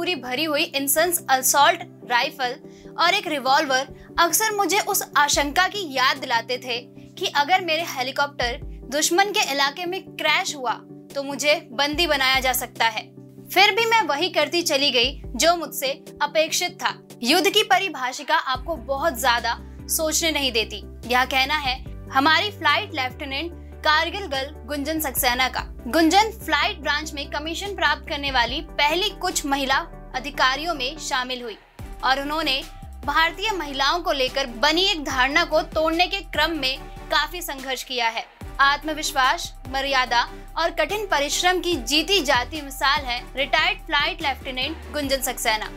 पूरी भरी हुई इंसेंस असॉल्ट राइफल और एक रिवॉल्वर अक्सर मुझे उस आशंका की याद दिलाते थे कि अगर मेरे हेलीकॉप्टर दुश्मन के इलाके में क्रैश हुआ तो मुझे बंदी बनाया जा सकता है। फिर भी मैं वही करती चली गई जो मुझसे अपेक्षित था। युद्ध की परिभाषिका आपको बहुत ज्यादा सोचने नहीं देती। यह कहना है हमारी flight lieutenant Kargil girl Gunjan Saxena का। गुंजन फ्लाइट ब्रांच में कमीशन प्राप्त करने वाली पहली कुछ महिला अधिकारियों में शामिल हुई और उन्होंने भारतीय महिलाओं को लेकर बनी एक धारणा को तोड़ने के क्रम में काफी संघर्ष किया है। आत्मविश्वास, मर्यादा और कठिन परिश्रम की जीती जाती मिसाल है retired flight lieutenant Gunjan Saxena,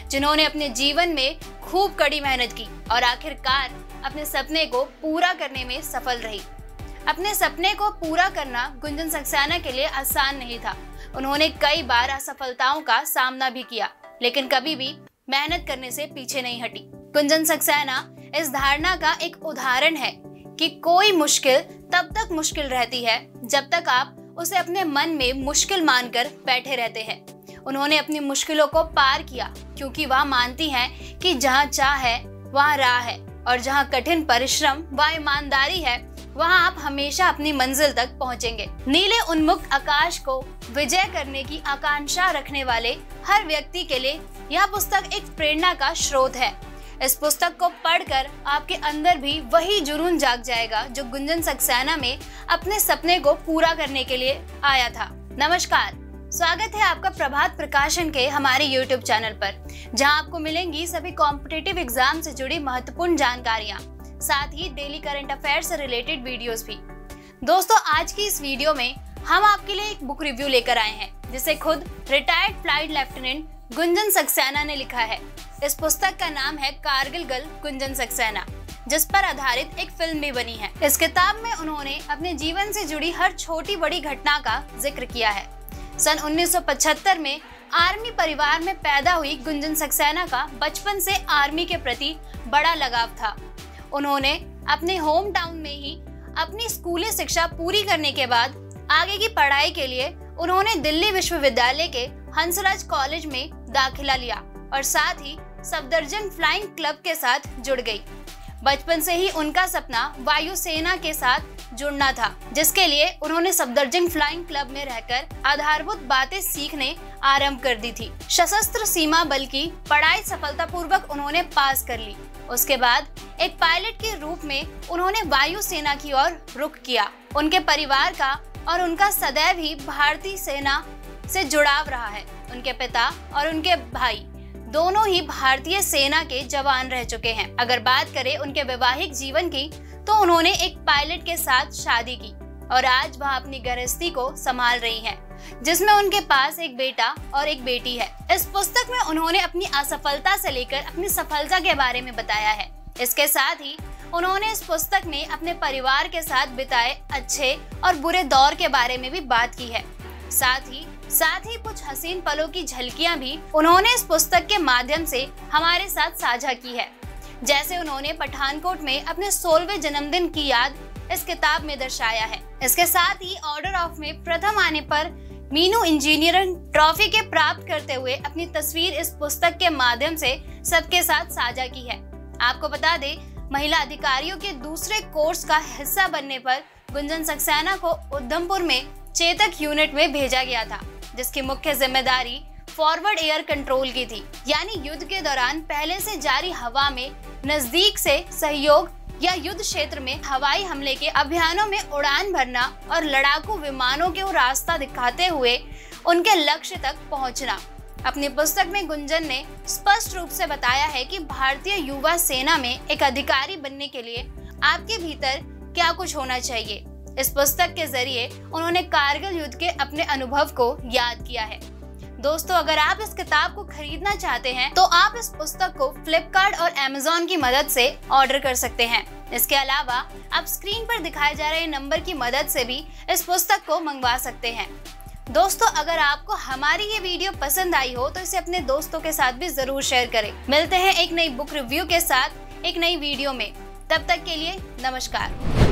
जिन्होंने अपने जीवन में खूब कड़ी मेहनत की और आखिरकार अपने सपने को पूरा करने में सफल रही। अपने सपने को पूरा करना गुंजन सक्सेना के लिए आसान नहीं था। उन्होंने कई बार असफलताओं का सामना भी किया, लेकिन कभी भी मेहनत करने से पीछे नहीं हटी। गुंजन सक्सेना इस धारणा का एक उदाहरण है कि कोई मुश्किल तब तक मुश्किल रहती है जब तक आप उसे अपने मन में मुश्किल मानकर बैठे रहते हैं। उन्होंने अपनी मुश्किलों को पार किया क्योंकि वह मानती हैं कि जहाँ चाह है वहाँ राह है और जहाँ कठिन परिश्रम व ईमानदारी है वहाँ आप हमेशा अपनी मंजिल तक पहुँचेंगे। नीले उन्मुक्त आकाश को विजय करने की आकांक्षा रखने वाले हर व्यक्ति के लिए यह पुस्तक एक प्रेरणा का स्रोत है। इस पुस्तक को पढ़कर आपके अंदर भी वही जुनून जाग जाएगा जो गुंजन सक्सेना में अपने सपने को पूरा करने के लिए आया था। नमस्कार, स्वागत है आपका प्रभात प्रकाशन के हमारे YouTube चैनल पर, जहां आपको मिलेंगी सभी कॉम्पिटिटिव एग्जाम से जुड़ी महत्वपूर्ण जानकारियां, साथ ही डेली करंट अफेयर से रिलेटेड वीडियोस भी। दोस्तों, आज की इस वीडियो में हम आपके लिए एक बुक रिव्यू लेकर आए हैं जिसे खुद retired flight lieutenant Gunjan Saxena ने लिखा है। इस पुस्तक का नाम है कारगिल गर्ल गुंजन सक्सेना, जिस पर आधारित एक फिल्म भी बनी है। इस किताब में उन्होंने अपने जीवन से जुड़ी हर छोटी बड़ी घटना का जिक्र किया है। सन 1975 में आर्मी परिवार में पैदा हुई गुंजन सक्सेना का बचपन से आर्मी के प्रति बड़ा लगाव था। उन्होंने अपने होम टाउन में ही अपनी स्कूली शिक्षा पूरी करने के बाद आगे की पढ़ाई के लिए उन्होंने दिल्ली विश्वविद्यालय के हंसराज कॉलेज में दाखिला लिया और साथ ही सफदरजंग फ्लाइंग क्लब के साथ जुड़ गई। बचपन से ही उनका सपना वायुसेना के साथ जुड़ना था, जिसके लिए उन्होंने सफदरजंग फ्लाइंग क्लब में रहकर आधारभूत बातें सीखने आरंभ कर दी थी। सशस्त्र सीमा बल की पढ़ाई सफलतापूर्वक उन्होंने पास कर ली। उसके बाद एक पायलट के रूप में उन्होंने वायुसेना की ओर रुख किया। उनके परिवार का और उनका सदैव ही भारतीय सेना से जुड़ाव रहा है। उनके पिता और उनके भाई दोनों ही भारतीय सेना के जवान रह चुके हैं। अगर बात करें उनके वैवाहिक जीवन की, तो उन्होंने एक पायलट के साथ शादी की और आज वह अपनी गृहस्थी को संभाल रही हैं, जिसमें उनके पास एक बेटा और एक बेटी है। इस पुस्तक में उन्होंने अपनी असफलता से लेकर अपनी सफलता के बारे में बताया है। इसके साथ ही उन्होंने इस पुस्तक में अपने परिवार के साथ बिताए अच्छे और बुरे दौर के बारे में भी बात की है। साथ ही कुछ हसीन पलों की झलकियां भी उन्होंने इस पुस्तक के माध्यम से हमारे साथ साझा की है। जैसे उन्होंने पठानकोट में अपने 16वें जन्मदिन की याद इस किताब में दर्शाया है। इसके साथ ही ऑर्डर ऑफ में प्रथम आने पर मीनू इंजीनियरिंग ट्रॉफी के प्राप्त करते हुए अपनी तस्वीर इस पुस्तक के माध्यम से सबके साथ साझा की है। आपको बता दें, महिला अधिकारियों के दूसरे कोर्स का हिस्सा बनने पर गुंजन सक्सेना को उधमपुर में चेतक यूनिट में भेजा गया था, जिसकी मुख्य जिम्मेदारी फॉरवर्ड एयर कंट्रोल की थी, यानी युद्ध के दौरान पहले से जारी हवा में नजदीक से सहयोग या युद्ध क्षेत्र में हवाई हमले के अभियानों में उड़ान भरना और लड़ाकू विमानों को रास्ता दिखाते हुए उनके लक्ष्य तक पहुंचना। अपनी पुस्तक में गुंजन ने स्पष्ट रूप से बताया है कि भारतीय युवा सेना में एक अधिकारी बनने के लिए आपके भीतर क्या कुछ होना चाहिए। इस पुस्तक के जरिए उन्होंने कारगिल युद्ध के अपने अनुभव को याद किया है। दोस्तों, अगर आप इस किताब को खरीदना चाहते हैं तो आप इस पुस्तक को फ्लिपकार्ट और अमेज़न की मदद से ऑर्डर कर सकते हैं। इसके अलावा आप स्क्रीन पर दिखाए जा रहे नंबर की मदद से भी इस पुस्तक को मंगवा सकते हैं। दोस्तों, अगर आपको हमारी ये वीडियो पसंद आई हो तो इसे अपने दोस्तों के साथ भी जरूर शेयर करें। मिलते हैं एक नई बुक रिव्यू के साथ एक नई वीडियो में। तब तक के लिए नमस्कार।